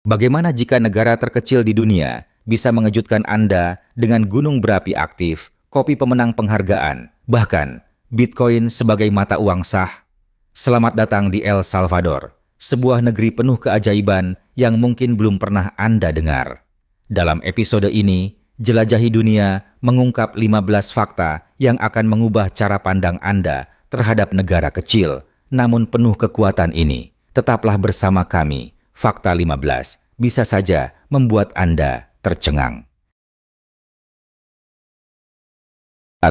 Bagaimana jika negara terkecil di dunia bisa mengejutkan Anda dengan gunung berapi aktif, kopi pemenang penghargaan, bahkan Bitcoin sebagai mata uang sah? Selamat datang di El Salvador, sebuah negeri penuh keajaiban yang mungkin belum pernah Anda dengar. Dalam episode ini, Jelajahi Dunia mengungkap 15 fakta yang akan mengubah cara pandang Anda terhadap negara kecil, namun penuh kekuatan ini. Tetaplah bersama kami. Fakta 15 bisa saja membuat Anda tercengang. 1.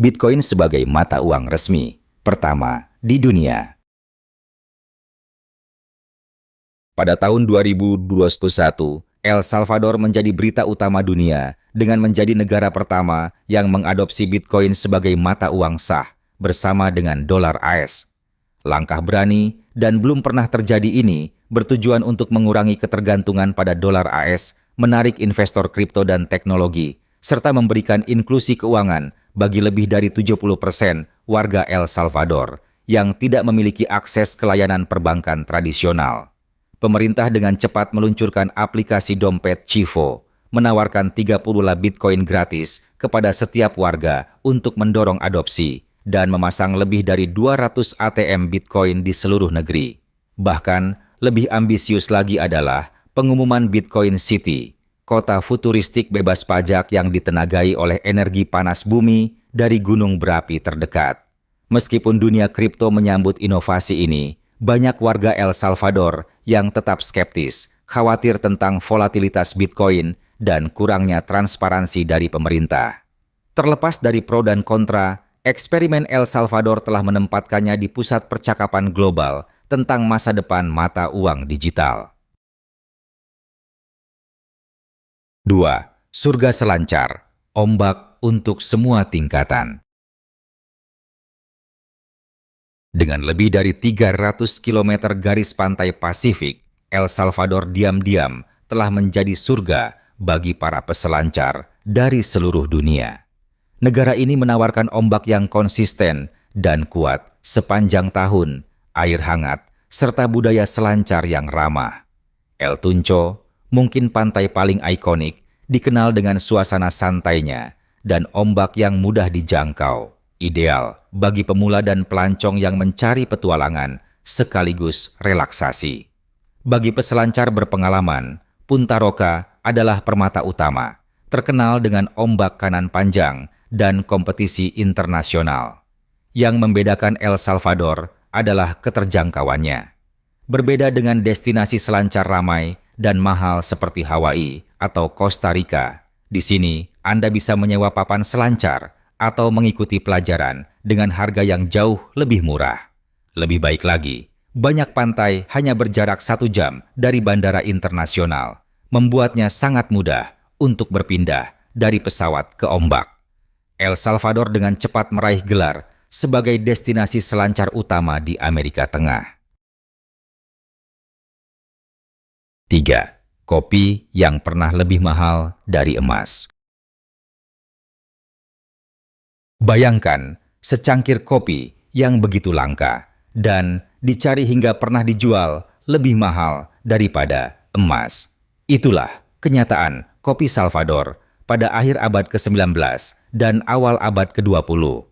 Bitcoin sebagai mata uang resmi pertama di dunia. Pada tahun 2021, El Salvador menjadi berita utama dunia dengan menjadi negara pertama yang mengadopsi Bitcoin sebagai mata uang sah bersama dengan dolar AS. Langkah berani dan belum pernah terjadi ini bertujuan untuk mengurangi ketergantungan pada dolar AS, menarik investor kripto dan teknologi, serta memberikan inklusi keuangan bagi lebih dari 70% warga El Salvador yang tidak memiliki akses ke layanan perbankan tradisional. Pemerintah dengan cepat meluncurkan aplikasi dompet Chivo, menawarkan 30 Bitcoin gratis kepada setiap warga untuk mendorong adopsi, dan memasang lebih dari 200 ATM Bitcoin di seluruh negeri. Bahkan, lebih ambisius lagi adalah pengumuman Bitcoin City, kota futuristik bebas pajak yang ditenagai oleh energi panas bumi dari gunung berapi terdekat. Meskipun dunia kripto menyambut inovasi ini, banyak warga El Salvador yang tetap skeptis, khawatir tentang volatilitas Bitcoin dan kurangnya transparansi dari pemerintah. Terlepas dari pro dan kontra, eksperimen El Salvador telah menempatkannya di pusat percakapan global tentang masa depan mata uang digital. 2. Surga selancar, ombak untuk semua tingkatan. Dengan lebih dari 300 km garis pantai Pasifik, El Salvador diam-diam telah menjadi surga bagi para peselancar dari seluruh dunia. Negara ini menawarkan ombak yang konsisten dan kuat sepanjang tahun, air hangat, serta budaya selancar yang ramah. El Tunco, mungkin pantai paling ikonik, dikenal dengan suasana santainya dan ombak yang mudah dijangkau, ideal bagi pemula dan pelancong yang mencari petualangan sekaligus relaksasi. Bagi peselancar berpengalaman, Punta Roca adalah permata utama, terkenal dengan ombak kanan panjang dan kompetisi internasional. Yang membedakan El Salvador adalah keterjangkauannya. Berbeda dengan destinasi selancar ramai dan mahal seperti Hawaii atau Costa Rica, di sini Anda bisa menyewa papan selancar atau mengikuti pelajaran dengan harga yang jauh lebih murah. Lebih baik lagi, banyak pantai hanya berjarak 1 jam dari bandara internasional, membuatnya sangat mudah untuk berpindah dari pesawat ke ombak. El Salvador dengan cepat meraih gelar sebagai destinasi selancar utama di Amerika Tengah. 3. Kopi yang pernah lebih mahal dari emas. Bayangkan secangkir kopi yang begitu langka dan dicari hingga pernah dijual lebih mahal daripada emas. Itulah kenyataan kopi Salvador pada akhir abad ke-19 dan awal abad ke-20.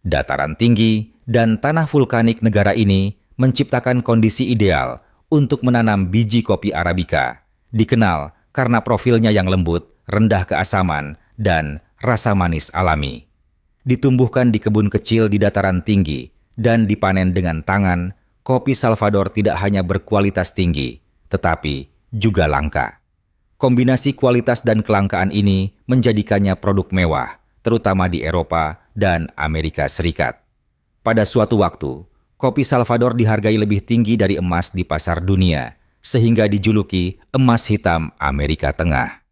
Dataran tinggi dan tanah vulkanik negara ini menciptakan kondisi ideal untuk menanam biji kopi Arabica, dikenal karena profilnya yang lembut, rendah keasaman, dan rasa manis alami. Ditumbuhkan di kebun kecil di dataran tinggi dan dipanen dengan tangan, kopi Salvador tidak hanya berkualitas tinggi, tetapi juga langka. Kombinasi kualitas dan kelangkaan ini menjadikannya produk mewah, terutama di Eropa dan Amerika Serikat. Pada suatu waktu, kopi Salvador dihargai lebih tinggi dari emas di pasar dunia, sehingga dijuluki emas hitam Amerika Tengah.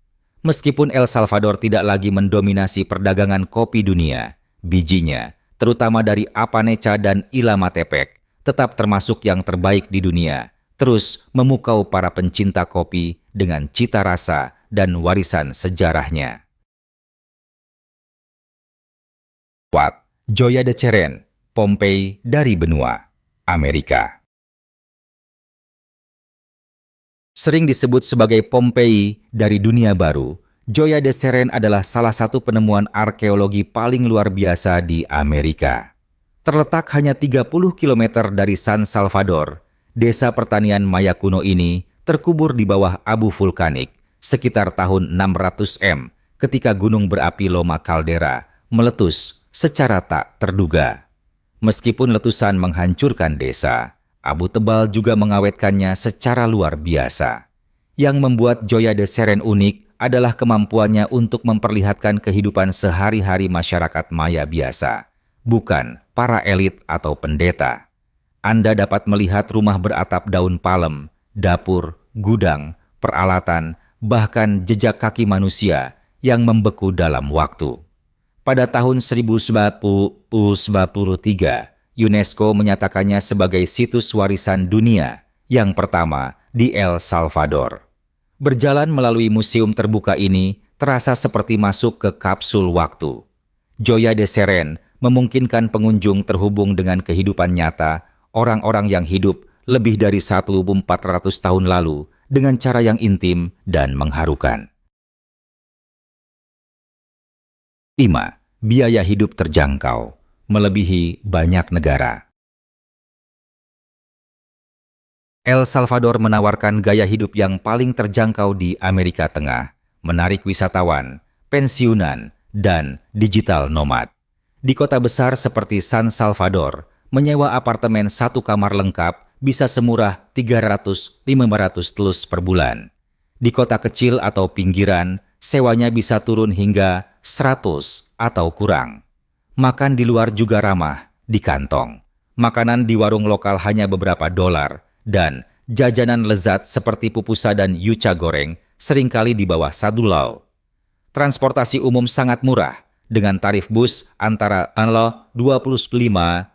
Meskipun El Salvador tidak lagi mendominasi perdagangan kopi dunia, bijinya, terutama dari Apaneca dan Ilamatepec, tetap termasuk yang terbaik di dunia, terus memukau para pencinta kopi dengan cita rasa dan warisan sejarahnya. 4. Joya de Cheren, Pompei dari benua Amerika. Sering disebut sebagai Pompeii dari dunia baru, Gioia de Serena adalah salah satu penemuan arkeologi paling luar biasa di Amerika. Terletak hanya 30 km dari San Salvador, desa pertanian Maya kuno ini terkubur di bawah abu vulkanik sekitar tahun 600 M ketika gunung berapi Loma Caldera meletus secara tak terduga. Meskipun letusan menghancurkan desa, abu tebal juga mengawetkannya secara luar biasa. Yang membuat Gioia de Serena unik adalah kemampuannya untuk memperlihatkan kehidupan sehari-hari masyarakat Maya biasa, bukan para elit atau pendeta. Anda dapat melihat rumah beratap daun palem, dapur, gudang, peralatan, bahkan jejak kaki manusia yang membeku dalam waktu. Pada tahun 1993, UNESCO menyatakannya sebagai situs warisan dunia yang pertama di El Salvador. Berjalan melalui museum terbuka ini terasa seperti masuk ke kapsul waktu. Gioia de Serena memungkinkan pengunjung terhubung dengan kehidupan nyata orang-orang yang hidup lebih dari 1.400 tahun lalu dengan cara yang intim dan mengharukan. 5. Biaya hidup terjangkau, melebihi banyak negara. El Salvador menawarkan gaya hidup yang paling terjangkau di Amerika Tengah, menarik wisatawan, pensiunan, dan digital nomad. Di kota besar seperti San Salvador, menyewa apartemen satu kamar lengkap bisa semurah 300-500 telus per bulan. Di kota kecil atau pinggiran, sewanya bisa turun hingga 100 atau kurang. Makan di luar juga ramah, di kantong. Makanan di warung lokal hanya beberapa dolar, dan jajanan lezat seperti pupusa dan yuca goreng seringkali di bawah $1. Transportasi umum sangat murah, dengan tarif bus antara $25-50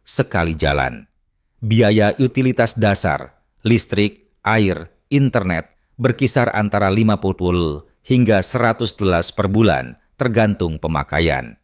sekali jalan. Biaya utilitas dasar, listrik, air, internet berkisar antara 50 hingga $100 per bulan, tergantung pemakaian.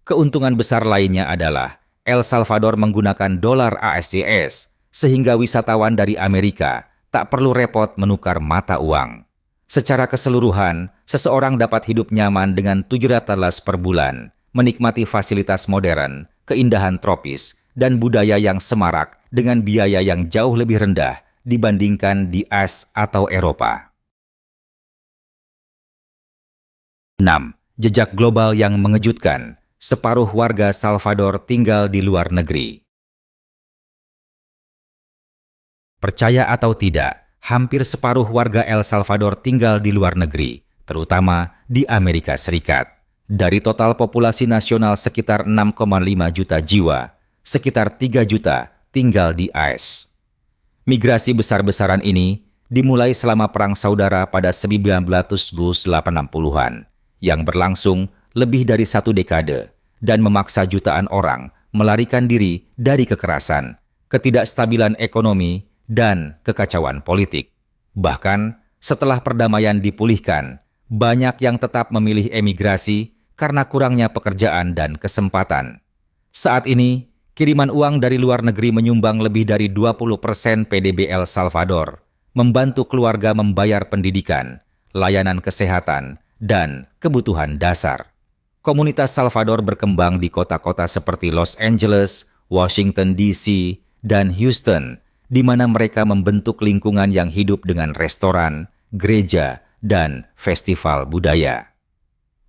Keuntungan besar lainnya adalah El Salvador menggunakan dolar ASJS, sehingga wisatawan dari Amerika tak perlu repot menukar mata uang. Secara keseluruhan, seseorang dapat hidup nyaman dengan $700 per bulan, menikmati fasilitas modern, keindahan tropis, dan budaya yang semarak dengan biaya yang jauh lebih rendah dibandingkan di AS atau Eropa. 6. Jejak global yang mengejutkan. Separuh warga Salvador tinggal di luar negeri. Percaya atau tidak, hampir separuh warga El Salvador tinggal di luar negeri, terutama di Amerika Serikat. Dari total populasi nasional sekitar 6,5 juta jiwa, sekitar 3 juta tinggal di AS. Migrasi besar-besaran ini dimulai selama Perang Saudara pada 1980-an, yang berlangsung lebih dari 1 dekade dan memaksa jutaan orang melarikan diri dari kekerasan, ketidakstabilan ekonomi, dan kekacauan politik. Bahkan setelah perdamaian dipulihkan, banyak yang tetap memilih emigrasi karena kurangnya pekerjaan dan kesempatan. Saat ini, kiriman uang dari luar negeri menyumbang lebih dari 20% PDB El Salvador, membantu keluarga membayar pendidikan, layanan kesehatan, dan kebutuhan dasar. Komunitas Salvador berkembang di kota-kota seperti Los Angeles, Washington DC, dan Houston, di mana mereka membentuk lingkungan yang hidup dengan restoran, gereja, dan festival budaya.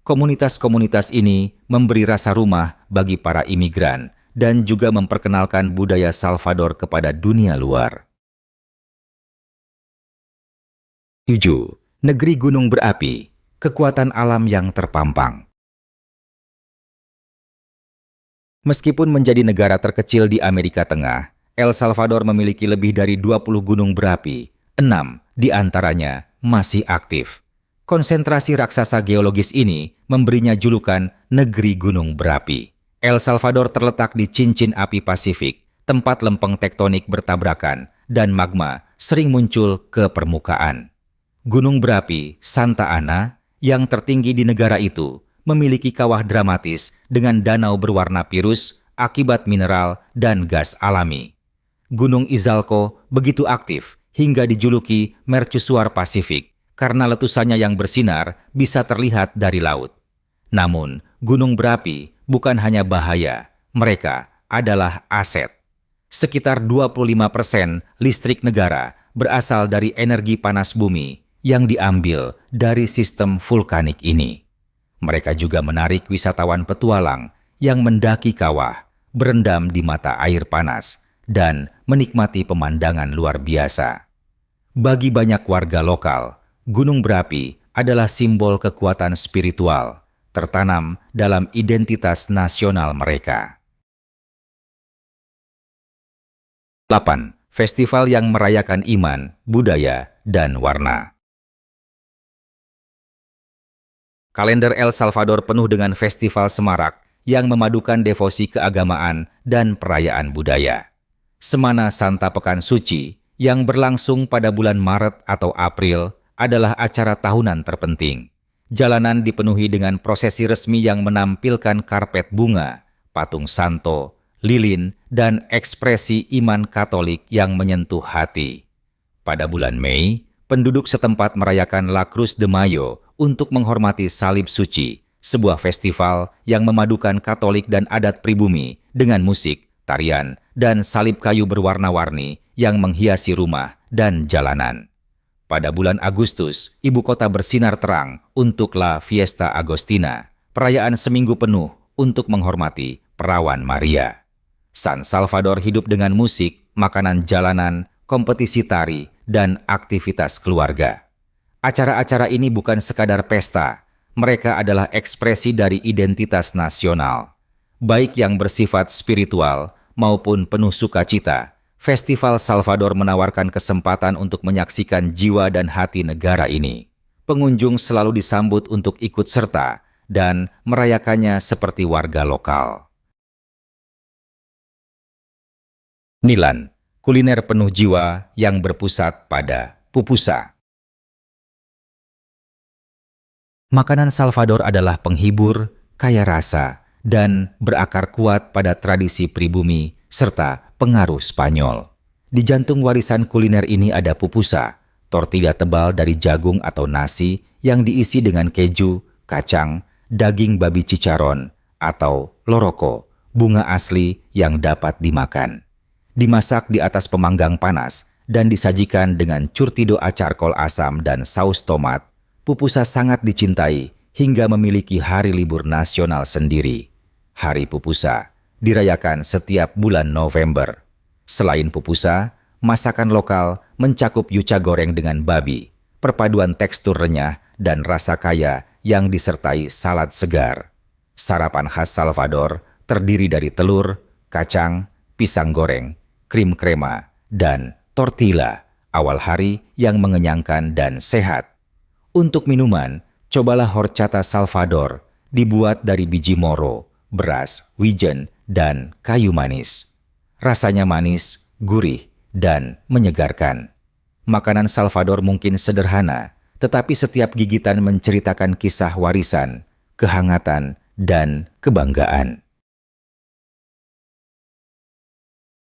Komunitas-komunitas ini memberi rasa rumah bagi para imigran dan juga memperkenalkan budaya Salvador kepada dunia luar. 7. Negeri gunung berapi, kekuatan alam yang terpampang. Meskipun menjadi negara terkecil di Amerika Tengah, El Salvador memiliki lebih dari 20 gunung berapi, 6 di antaranya masih aktif. Konsentrasi raksasa geologis ini memberinya julukan Negeri Gunung Berapi. El Salvador terletak di cincin api Pasifik, tempat lempeng tektonik bertabrakan dan magma sering muncul ke permukaan. Gunung berapi Santa Ana yang tertinggi di negara itu memiliki kawah dramatis dengan danau berwarna pirus akibat mineral dan gas alami. Gunung Izalco begitu aktif hingga dijuluki mercusuar Pasifik karena letusannya yang bersinar bisa terlihat dari laut. Namun, gunung berapi bukan hanya bahaya, mereka adalah aset. Sekitar 25% listrik negara berasal dari energi panas bumi yang diambil dari sistem vulkanik ini. Mereka juga menarik wisatawan petualang yang mendaki kawah, berendam di mata air panas, dan menikmati pemandangan luar biasa. Bagi banyak warga lokal, gunung berapi adalah simbol kekuatan spiritual, tertanam dalam identitas nasional mereka. 8. Festival yang merayakan iman, budaya, dan warna. Kalender El Salvador penuh dengan festival semarak yang memadukan devosi keagamaan dan perayaan budaya. Semana Santa Pekan Suci yang berlangsung pada bulan Maret atau April adalah acara tahunan terpenting. Jalanan dipenuhi dengan prosesi resmi yang menampilkan karpet bunga, patung santo, lilin, dan ekspresi iman Katolik yang menyentuh hati. Pada bulan Mei, penduduk setempat merayakan La Cruz de Mayo untuk menghormati salib suci, sebuah festival yang memadukan Katolik dan adat pribumi dengan musik, tarian, dan salib kayu berwarna-warni yang menghiasi rumah dan jalanan. Pada bulan Agustus, ibu kota bersinar terang untuk La Fiesta Agostina, perayaan seminggu penuh untuk menghormati Perawan Maria. San Salvador hidup dengan musik, makanan jalanan, kompetisi tari, dan aktivitas keluarga. Acara-acara ini bukan sekadar pesta, mereka adalah ekspresi dari identitas nasional. Baik yang bersifat spiritual maupun penuh sukacita, Festival Salvador menawarkan kesempatan untuk menyaksikan jiwa dan hati negara ini. Pengunjung selalu disambut untuk ikut serta dan merayakannya seperti warga lokal. Nilan, kuliner penuh jiwa yang berpusat pada pupusa. Makanan Salvador adalah penghibur, kaya rasa, dan berakar kuat pada tradisi pribumi serta pengaruh Spanyol. Di jantung warisan kuliner ini ada pupusa, tortilla tebal dari jagung atau nasi yang diisi dengan keju, kacang, daging babi cicaron, atau loroko, bunga asli yang dapat dimakan. Dimasak di atas pemanggang panas dan disajikan dengan curtido acar kol asam dan saus tomat, pupusa sangat dicintai hingga memiliki hari libur nasional sendiri. Hari Pupusa dirayakan setiap bulan November. Selain pupusa, masakan lokal mencakup yuca goreng dengan babi, perpaduan tekstur renyah dan rasa kaya yang disertai salad segar. Sarapan khas Salvador terdiri dari telur, kacang, pisang goreng, krim krema, dan tortilla, awal hari yang mengenyangkan dan sehat. Untuk minuman, cobalah horchata Salvador, dibuat dari biji moro, beras, wijen, dan kayu manis. Rasanya manis, gurih, dan menyegarkan. Makanan Salvador mungkin sederhana, tetapi setiap gigitan menceritakan kisah warisan, kehangatan, dan kebanggaan.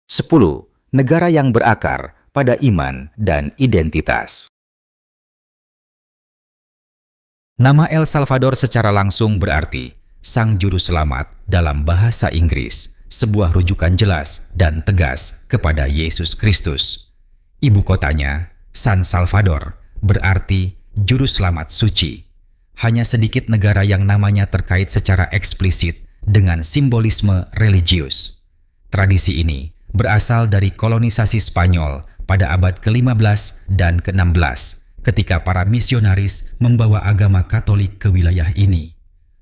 10. Negara yang berakar pada iman dan identitas. Nama El Salvador secara langsung berarti Sang Juru Selamat dalam bahasa Inggris, sebuah rujukan jelas dan tegas kepada Yesus Kristus. Ibu kotanya, San Salvador, berarti Juru Selamat Suci. Hanya sedikit negara yang namanya terkait secara eksplisit dengan simbolisme religius. Tradisi ini berasal dari kolonisasi Spanyol pada abad ke-15 dan ke-16, ketika para misionaris membawa agama Katolik ke wilayah ini.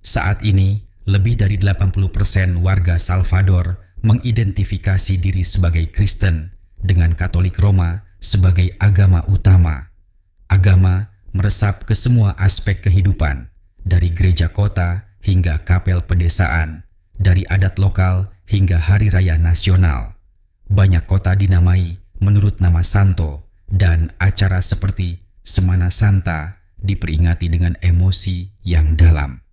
Saat ini, lebih dari 80% warga Salvador mengidentifikasi diri sebagai Kristen, dengan Katolik Roma sebagai agama utama. Agama meresap ke semua aspek kehidupan, dari gereja kota hingga kapel pedesaan, dari adat lokal hingga hari raya nasional. Banyak kota dinamai menurut nama santo, dan acara seperti Semana Santa diperingati dengan emosi yang dalam.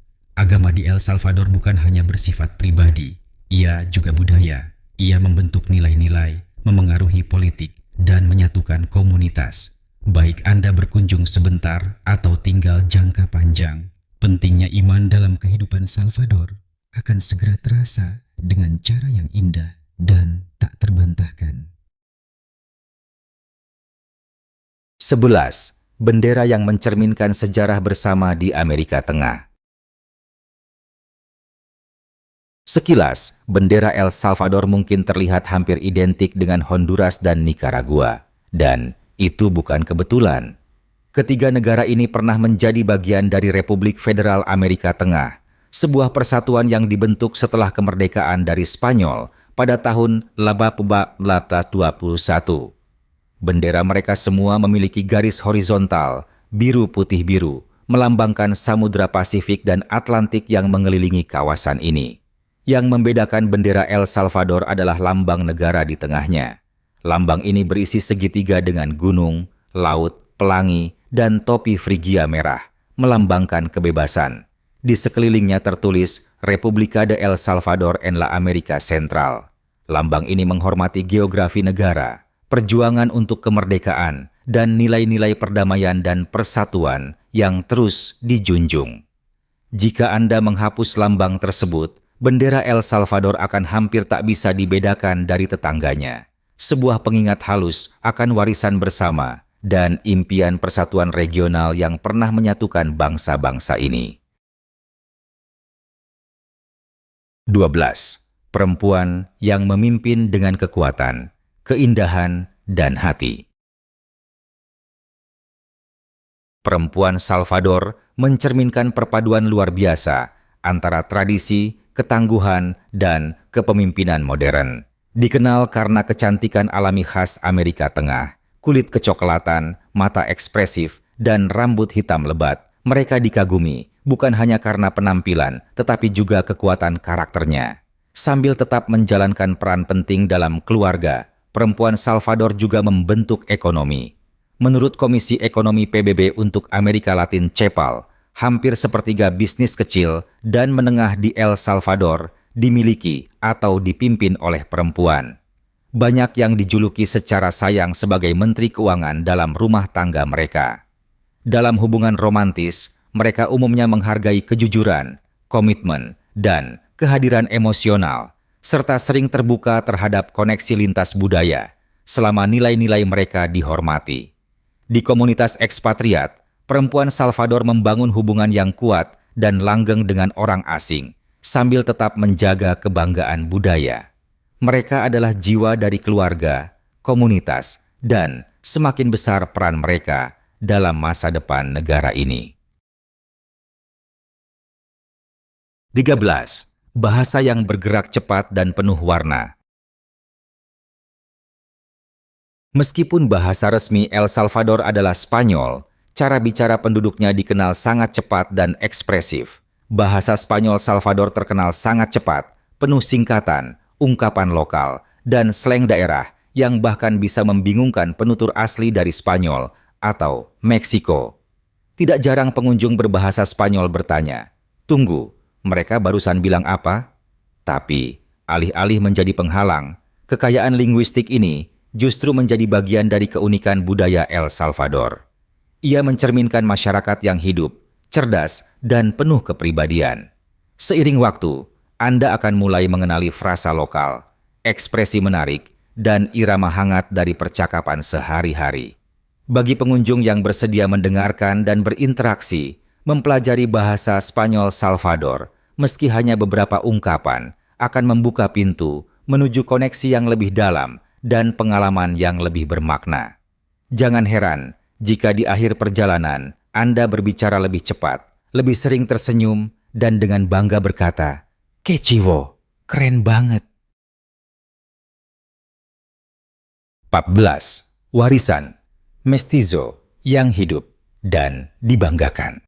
Agama di El Salvador bukan hanya bersifat pribadi, ia juga budaya. Ia membentuk nilai-nilai, memengaruhi politik, dan menyatukan komunitas. Baik Anda berkunjung sebentar atau tinggal jangka panjang, pentingnya iman dalam kehidupan Salvador akan segera terasa dengan cara yang indah dan tak terbantahkan. 11. Bendera yang mencerminkan sejarah bersama di Amerika Tengah. Sekilas, bendera El Salvador mungkin terlihat hampir identik dengan Honduras dan Nicaragua. Dan itu bukan kebetulan. Ketiga negara ini pernah menjadi bagian dari Republik Federal Amerika Tengah, sebuah persatuan yang dibentuk setelah kemerdekaan dari Spanyol pada tahun 1821. Bendera mereka semua memiliki garis horizontal, biru putih biru, melambangkan Samudra Pasifik dan Atlantik yang mengelilingi kawasan ini. Yang membedakan bendera El Salvador adalah lambang negara di tengahnya. Lambang ini berisi segitiga dengan gunung, laut, pelangi, dan topi Frigia merah, melambangkan kebebasan. Di sekelilingnya tertulis República de El Salvador en la América Central. Lambang ini menghormati geografi negara, perjuangan untuk kemerdekaan, dan nilai-nilai perdamaian dan persatuan yang terus dijunjung. Jika Anda menghapus lambang tersebut, bendera El Salvador akan hampir tak bisa dibedakan dari tetangganya. Sebuah pengingat halus akan warisan bersama dan impian persatuan regional yang pernah menyatukan bangsa-bangsa ini. 12. Perempuan yang memimpin dengan kekuatan, keindahan, dan hati. Perempuan Salvador mencerminkan perpaduan luar biasa antara tradisi, ketangguhan, dan kepemimpinan modern. Dikenal karena kecantikan alami khas Amerika Tengah, kulit kecoklatan, mata ekspresif, dan rambut hitam lebat. Mereka dikagumi bukan hanya karena penampilan, tetapi juga kekuatan karakternya. Sambil tetap menjalankan peran penting dalam keluarga, perempuan Salvador juga membentuk ekonomi. Menurut Komisi Ekonomi PBB untuk Amerika Latin CEPAL, hampir sepertiga bisnis kecil dan menengah di El Salvador dimiliki atau dipimpin oleh perempuan. Banyak yang dijuluki secara sayang sebagai menteri keuangan dalam rumah tangga mereka. Dalam hubungan romantis, mereka umumnya menghargai kejujuran, komitmen, dan kehadiran emosional, serta sering terbuka terhadap koneksi lintas budaya selama nilai-nilai mereka dihormati. Di komunitas ekspatriat, perempuan Salvador membangun hubungan yang kuat dan langgeng dengan orang asing, sambil tetap menjaga kebanggaan budaya. Mereka adalah jiwa dari keluarga, komunitas, dan semakin besar peran mereka dalam masa depan negara ini. 13. Bahasa yang bergerak cepat dan penuh warna. Meskipun bahasa resmi El Salvador adalah Spanyol, cara bicara penduduknya dikenal sangat cepat dan ekspresif. Bahasa Spanyol Salvador terkenal sangat cepat, penuh singkatan, ungkapan lokal, dan slang daerah yang bahkan bisa membingungkan penutur asli dari Spanyol atau Meksiko. Tidak jarang pengunjung berbahasa Spanyol bertanya, "Tunggu, mereka barusan bilang apa?" Tapi, alih-alih menjadi penghalang, kekayaan linguistik ini justru menjadi bagian dari keunikan budaya El Salvador. Ia mencerminkan masyarakat yang hidup, cerdas, dan penuh kepribadian. Seiring waktu, Anda akan mulai mengenali frasa lokal, ekspresi menarik, dan irama hangat dari percakapan sehari-hari. Bagi pengunjung yang bersedia mendengarkan dan berinteraksi, mempelajari bahasa Spanyol Salvador, meski hanya beberapa ungkapan, akan membuka pintu menuju koneksi yang lebih dalam dan pengalaman yang lebih bermakna. Jangan heran jika di akhir perjalanan Anda berbicara lebih cepat, lebih sering tersenyum, dan dengan bangga berkata, "Que chivo, keren banget." 14. Warisan, mestizo yang hidup dan dibanggakan.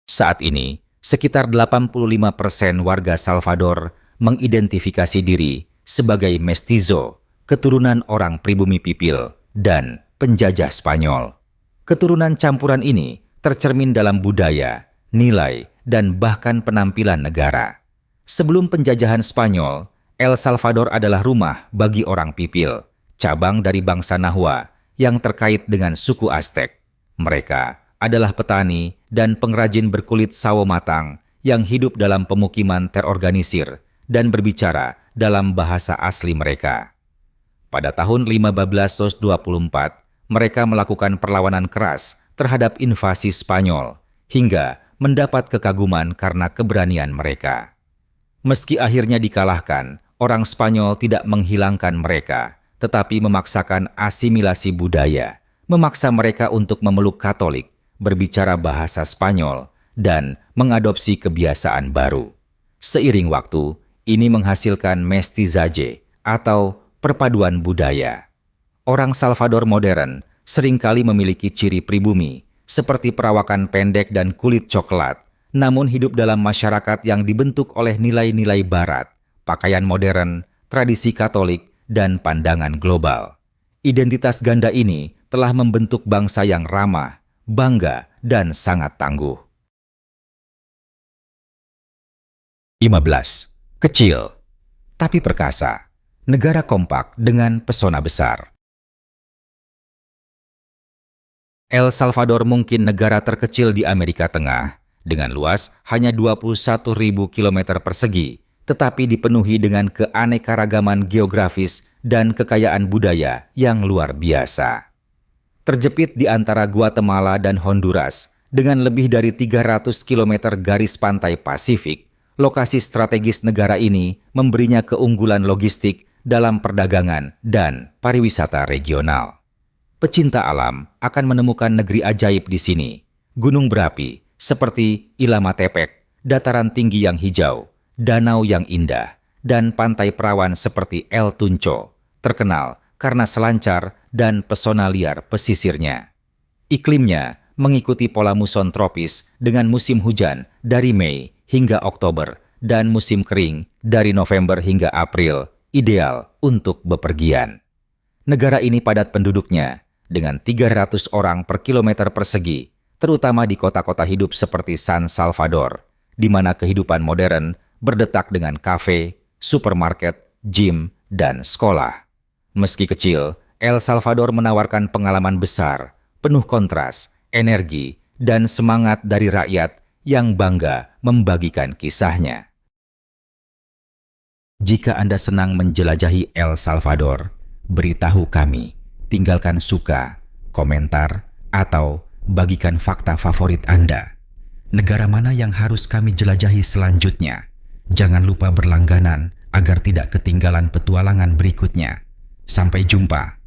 Saat ini, sekitar 85% warga Salvador mengidentifikasi diri sebagai mestizo, keturunan orang pribumi Pipil dan penjajah Spanyol. Keturunan campuran ini tercermin dalam budaya, nilai, dan bahkan penampilan negara. Sebelum penjajahan Spanyol, El Salvador adalah rumah bagi orang Pipil, cabang dari bangsa Nahua yang terkait dengan suku Aztec. Mereka adalah petani dan pengrajin berkulit sawo matang yang hidup dalam pemukiman terorganisir dan berbicara dalam bahasa asli mereka. Pada tahun 1524, mereka melakukan perlawanan keras terhadap invasi Spanyol hingga mendapat kekaguman karena keberanian mereka. Meski akhirnya dikalahkan, orang Spanyol tidak menghilangkan mereka, tetapi memaksakan asimilasi budaya, memaksa mereka untuk memeluk Katolik, berbicara bahasa Spanyol, dan mengadopsi kebiasaan baru. Seiring waktu, ini menghasilkan mestizaje atau perpaduan budaya. Orang Salvador modern seringkali memiliki ciri pribumi, seperti perawakan pendek dan kulit coklat, namun hidup dalam masyarakat yang dibentuk oleh nilai-nilai barat, pakaian modern, tradisi Katolik, dan pandangan global. Identitas ganda ini telah membentuk bangsa yang ramah, bangga, dan sangat tangguh. 15. Kecil, tapi perkasa. Negara kompak dengan pesona besar. El Salvador mungkin negara terkecil di Amerika Tengah, dengan luas hanya 21.000 km persegi, tetapi dipenuhi dengan keanekaragaman geografis dan kekayaan budaya yang luar biasa. Terjepit di antara Guatemala dan Honduras, dengan lebih dari 300 km garis pantai Pasifik, lokasi strategis negara ini memberinya keunggulan logistik dalam perdagangan dan pariwisata regional. Pecinta alam akan menemukan negeri ajaib di sini. Gunung berapi seperti Ilamatepec, dataran tinggi yang hijau, danau yang indah, dan pantai perawan seperti El Tunco, terkenal karena selancar dan pesona liar pesisirnya. Iklimnya mengikuti pola muson tropis dengan musim hujan dari Mei hingga Oktober dan musim kering dari November hingga April, ideal untuk bepergian. Negara ini padat penduduknya dengan 300 orang per kilometer persegi, terutama di kota-kota hidup seperti San Salvador, di mana kehidupan modern berdetak dengan kafe, supermarket, gym, dan sekolah. Meski kecil, El Salvador menawarkan pengalaman besar, penuh kontras, energi, dan semangat dari rakyat yang bangga membagikan kisahnya. Jika Anda senang menjelajahi El Salvador, beritahu kami, tinggalkan suka, komentar, atau bagikan fakta favorit Anda. Negara mana yang harus kami jelajahi selanjutnya? Jangan lupa berlangganan agar tidak ketinggalan petualangan berikutnya. Sampai jumpa.